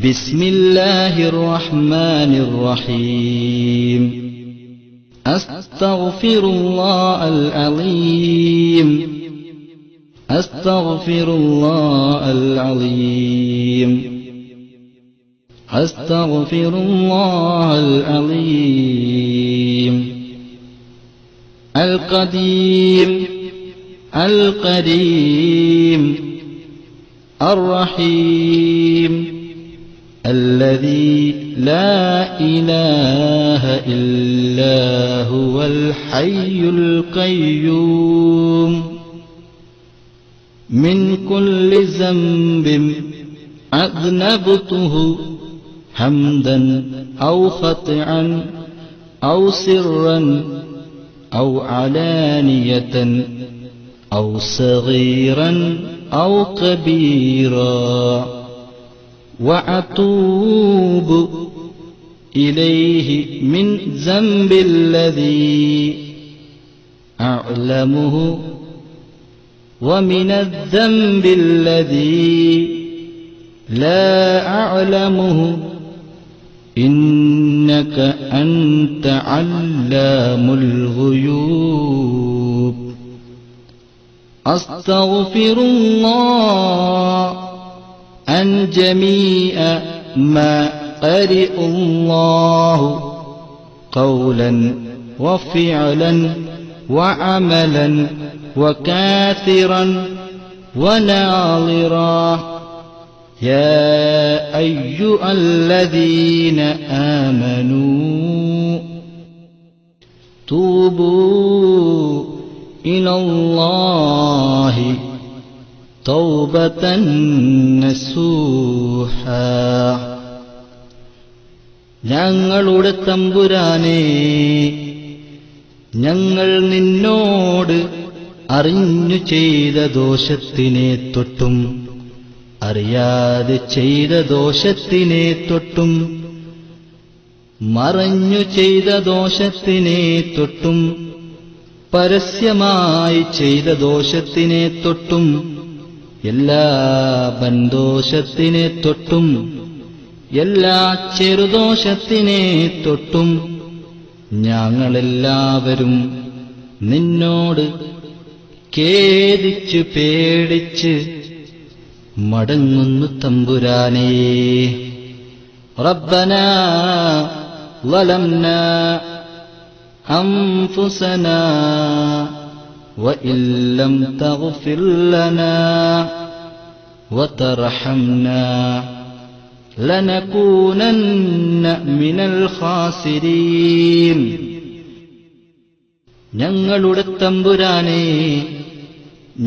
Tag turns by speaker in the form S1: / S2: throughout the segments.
S1: ബിസ്മില്ലാഹിർ റഹ്മാനിർ റഹീം. അസ്തഗ്ഫിറുല്ലാഹൽ അലീം. അസ്തഗ്ഫിറുല്ലാഹൽ അലീം. അസ്തഗ്ഫിറുല്ലാഹൽ അലീം. അൽ ഖദീം അൽ കരീം അർ റഹീം الذي لا إله إلا هو الحي القيوم من كل ذنب أذنبته حمدا أو خطئا أو سرا أو علانية أو صغيرا أو كبيرا وأتوب إليه من ذنب الذي أعلمه ومن الذنب الذي لا أعلمه إنك أنت علام الغيوب. أستغفر الله عن جميع ما قرئ الله قولا وفعلا وعملا وكاثرا وناظرا يا أيها الذين آمنوا توبوا إلى الله توبة نصوحا. ഞങ്ങളുടെ തമ്പുരാനേ, ഞങ്ങൾ നിന്നോട് അറിഞ്ഞു ചെയ്ത ദോഷത്തിനെ തൊട്ടും അറിയാതെ ചെയ്ത ദോഷത്തിനെ തൊട്ടും മറഞ്ഞു ചെയ്ത ദോഷത്തിനെ തൊട്ടും പരസ്യമായി ചെയ്ത ദോഷത്തിനെ തൊട്ടും എല്ലാ ബന്ധോഷത്തിനെ തൊട്ടും എല്ലാ ചെറുദോഷത്തിനെ തൊട്ടും ഞങ്ങളെല്ലാവരും നിന്നോട് ഖേദിച്ചു പേടിച്ച് മടങ്ങുന്നു തമ്പുരാനേ. റബ്ബനാ ളലംനാ അൻഫുസനാ وإن لم تغفر لنا وترحمنا لنكونن من الخاسرين. ഞങ്ങളുടെ തമ്പുരാനേ,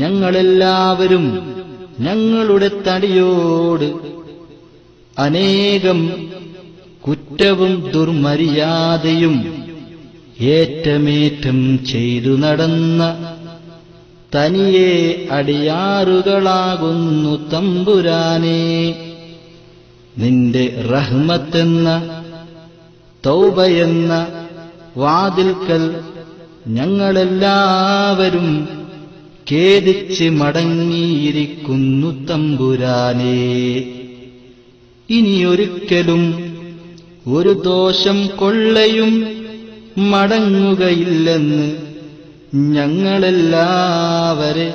S1: ഞങ്ങളെല്ലാവരും ഞങ്ങളുടെ തടിയോട് അനേകം കുറ്റവും ദുർമര്യാദയും ഏറ്റമേറ്റം ചെയ്തു നടന്ന തനിയെ അടിയാറുകളാകുന്നു തമ്പുരാനേ. നിന്റെ റഹ്മത്തെന്ന തൗബയെന്ന വാതിൽക്കൽ ഞങ്ങളെല്ലാവരും ഖേദിച്ച് മടങ്ങിയിരിക്കുന്നു തമ്പുരാനേ. ഇനിയൊരിക്കലും ഒരു ദോഷം കൊള്ളയും മടങ്ങുകയില്ലെന്ന് ഞങ്ങളെല്ലാവരെ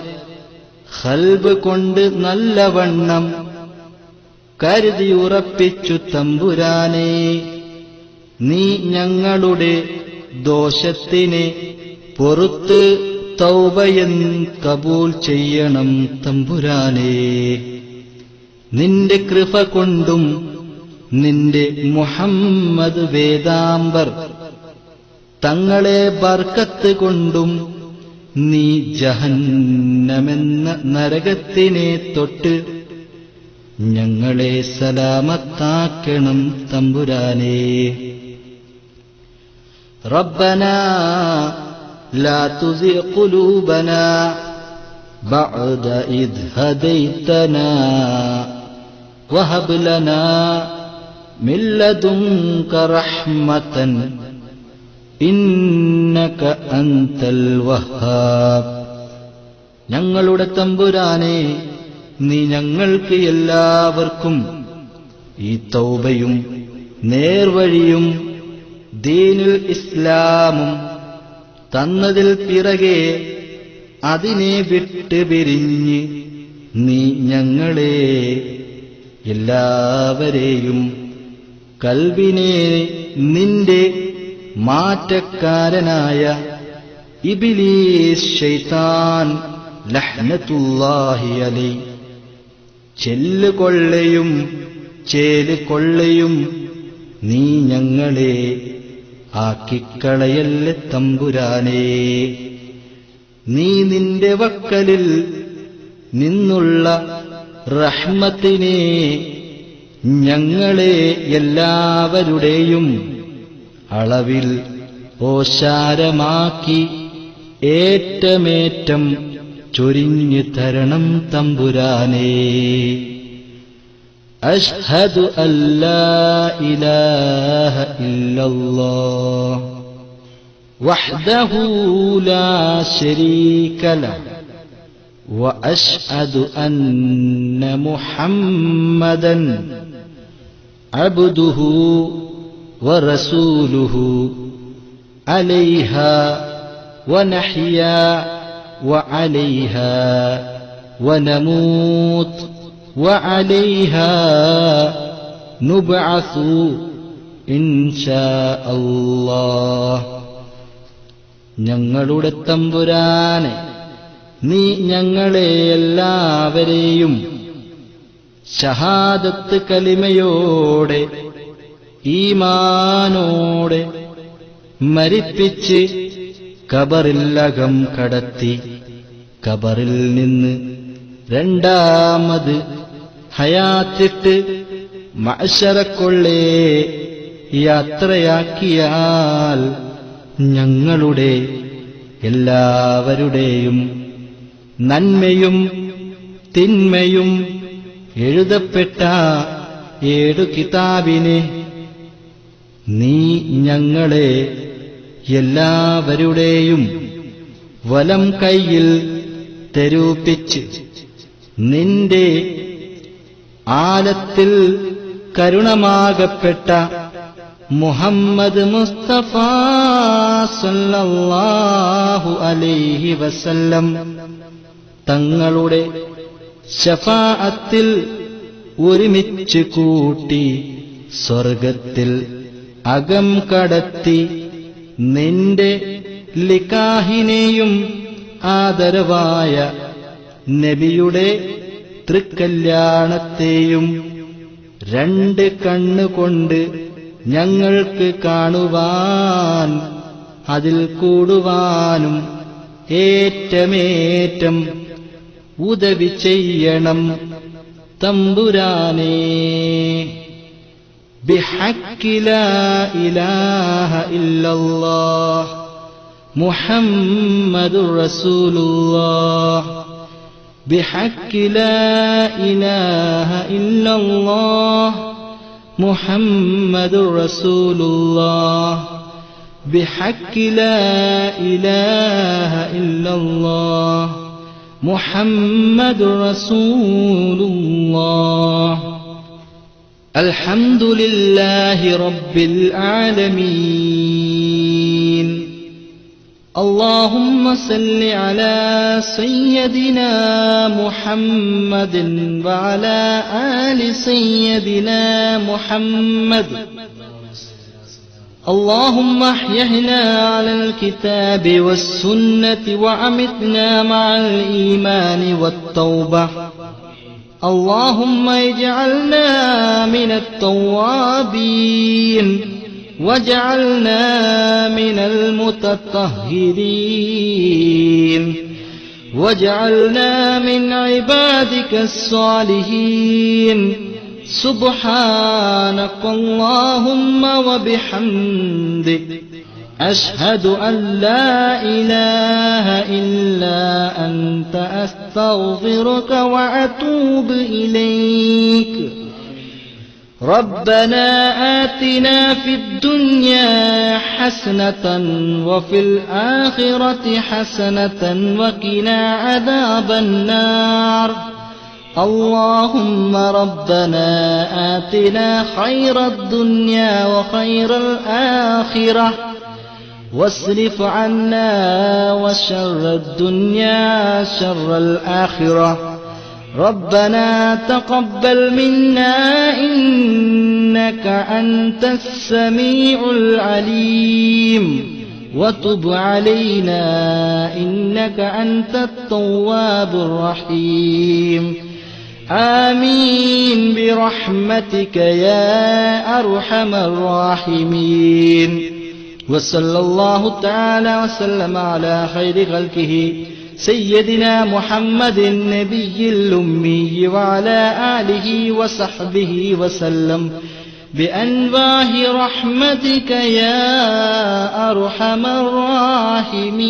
S1: ഖൽബ് കൊണ്ട് നല്ലവണ്ണം കരുതി ഉറപ്പിച്ചു തമ്പുരാനേ. നീ ഞങ്ങളുടെ ദോഷത്തിനെ പൊറുത്ത് തൗബയൻ കബൂൽ ചെയ്യണം തമ്പുരാനേ. നിന്റെ കൃപ കൊണ്ടും നിന്റെ മുഹമ്മദ് വേദാംബർ തങ്ങളെ ബർക്കത്ത് കൊണ്ടും നീ ജഹന്നമെന്ന നരകത്തിനെ തൊട്ട് ഞങ്ങളെ സലാമത്താക്കണം തമ്പുരാനേ. റബ്ബനാ ലാ തുസിഗ് ഖുലൂബനാ ബഅദ ഇദ് ഹദൈതനാ വഹബ് ലനാ മിൻ ലദുൻക റഹ്മതൻ ഇന്നക അൻതൽ വഹ്ഹാബ്. ഞങ്ങളുടെ തമ്പുരാനേ, നീ ഞങ്ങൾക്ക് എല്ലാവർക്കും ഈ തൗബയും നേർവഴിയും ദീനുൽ ഇസ്ലാമും തന്നതിൽ പിറകെ അതിനെ വിട്ട് പിരിഞ്ഞ് നീ ഞങ്ങളെ എല്ലാവരെയും കൽബിനെ നിന്റെ മാറ്റക്കാരനായ ഇബ്ലീസ് ശൈത്താൻ ലഹ്നത്തുല്ലാഹി അലൈഹി ചെല്ലുകൊള്ളയും ചേലുകൊള്ളയും നീ ഞങ്ങളെ ആക്കിക്കളയല്ലേ തമ്പുരാനേ. നീ നിന്റെ വക്കലിൽ നിന്നുള്ള റഹ്മത്തിനെ ഞങ്ങളെ എല്ലാവരുടെയും അളവിൽ ഓശാരമാക്കി ഏറ്റമേറ്റം ചൊരിഞ്ഞു തരണം തമ്പുരാനേ. അശ്ഹദു അല്ലാ ഇലാഹ ഇല്ലല്ലാഹ് വഹ്ദഹു ലാ ശരീക ലഹു وأشهد أن محمدا عبده ورسوله عليها ونحيا وعليها ونموت وعليها نبعث إن شاء الله. ഞങ്ങളുടെ തമ്പുരാനെ, നീ ഞങ്ങളെ എല്ലാവരെയും ഷഹാദത്ത് കലിമയോടെ ഈമാനോടെ മരിപ്പിച്ച് ഖബറിലകം കടത്തി ഖബറിൽ നിന്ന് രണ്ടാമത് ഹയാത്തിട്ട് മഅ്ശറക്കൊള്ളേ യാത്രയാക്കിയാൽ ഞങ്ങളുടെ എല്ലാവരുടെയും നന്മയും തിന്മയും എഴുതപ്പെട്ട 7 കിതാബിനെ നീ ഞങ്ങളെ എല്ലാവരുടെയും വലം കൈയിൽ തെരൂപ്പിച്ച് നിന്റെ ആലത്തിൽ കരുണമാകപ്പെട്ട മുഹമ്മദ് മുസ്തഫ സല്ലല്ലാഹു അലൈഹി വസല്ലം തങ്ങളുടെ ശഫാഅത്തിൽ ഒരുമിച്ച് കൂട്ടി സ്വർഗത്തിൽ അകം കടത്തി നിന്റെ ലികാഹിനെയും ആദരവായ നബിയുടെ തൃക്കല്യാണത്തെയും 2 കണ്ണുകൊണ്ട് ഞങ്ങൾക്ക് കാണുവാൻ അതിൽ കൂടുവാനും ഏറ്റമേറ്റം ഉദവി ചെയ്യണം തമ്പുരാനേ. ബിഹഖ്ഖി ലാ ഇലാഹ ഇല്ലല്ലാഹ് മുഹമ്മദുർ റസൂലുള്ളാഹ് ബിഹഖ്ഖി ലാ ഇലാഹ ഇല്ലല്ലാഹ് മുഹമ്മദുർ റസൂലുള്ളാഹ് ബിഹഖ്ഖി ലാ ഇലാഹ ഇല്ലല്ലാഹ് മുഹമ്മദുർ റസൂലുള്ളാഹ്. അൽഹംദുലില്ലാഹി റബ്ബിൽ ആലമീൻ. اللهم صل على سيدنا محمد وعلى آل سيدنا محمد. اللهم احينا على الكتاب والسنة وأمتنا مع الإيمان والتوبة. اللهم اجعلنا من التوابين واجعلنا من المتطهرين واجعلنا من عبادك الصالحين. سبحانك اللهم وبحمدك أشهد أن لا إله إلا أنت أستغفرك وأتوب إليك. ربنا آتنا في الدنيا حسنة وفي الآخرة حسنة وقنا عذاب النار. اللهم ربنا آتنا خير الدنيا وخير الآخرة واصرف عنا وشر الدنيا شر الآخرة. ربنا تقبل منا إنك أنت السميع العليم وتب علينا إنك أنت التواب الرحيم. آمين برحمتك يا أرحم الراحمين. وصلى الله تعالى وسلم على خير خلقه سيدنا محمد النبي الأمي وعلى آله وصحبه وسلم بأنواه رحمتك يا أرحم الراحمين.